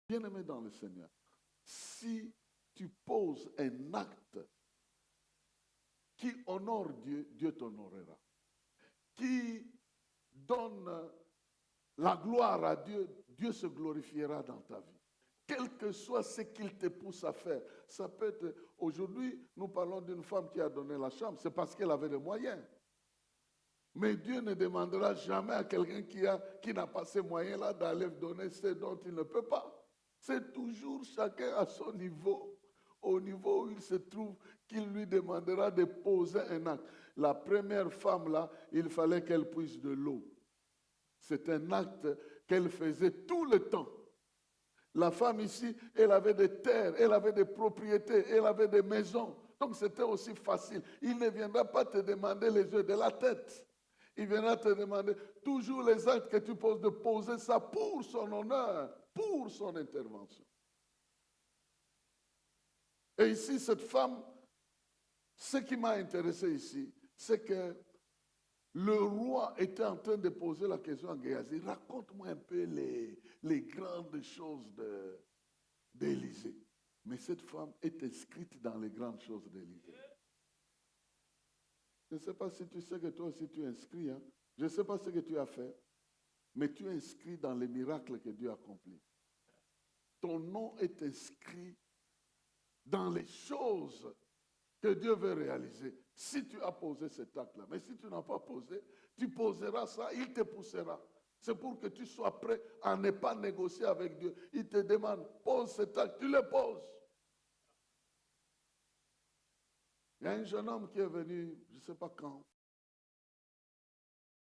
Bien-aimé dans le Seigneur, si tu poses un acte qui honore Dieu, Dieu t'honorera. Qui donne la gloire à Dieu, Dieu se glorifiera dans ta vie. Quel que soit ce qu'il te pousse à faire. Ça peut être, aujourd'hui, nous parlons d'une femme qui a donné la chambre, c'est parce qu'elle avait les moyens. Mais Dieu ne demandera jamais à quelqu'un qui n'a pas ces moyens-là d'aller donner ce dont il ne peut pas. C'est toujours chacun à son niveau, au niveau où il se trouve, qu'il lui demandera de poser un acte. La première femme-là, il fallait qu'elle puisse de l'eau. C'est un acte qu'elle faisait tout le temps. La femme ici, elle avait des terres, elle avait des propriétés, elle avait des maisons. Donc c'était aussi facile. Il ne viendra pas te demander les yeux de la tête. Il viendra te demander toujours les actes que tu poses, de poser ça pour son honneur, pour son intervention. Et ici, cette femme, ce qui m'a intéressé ici, c'est que le roi était en train de poser la question à Géasi. Raconte-moi un peu les grandes choses d'Élysée. Mais cette femme est inscrite dans les grandes choses d'Élysée. Je ne sais pas si tu sais que toi aussi tu es inscrit. Hein? Je ne sais pas ce que tu as fait, mais tu es inscrit dans les miracles que Dieu a accomplis. Ton nom est inscrit dans les choses que Dieu veut réaliser. Si tu as posé cet acte-là, mais si tu n'as pas posé, tu poseras ça, il te poussera. C'est pour que tu sois prêt à ne pas négocier avec Dieu. Il te demande, pose cet acte, tu le poses. Il y a un jeune homme qui est venu, je ne sais pas quand,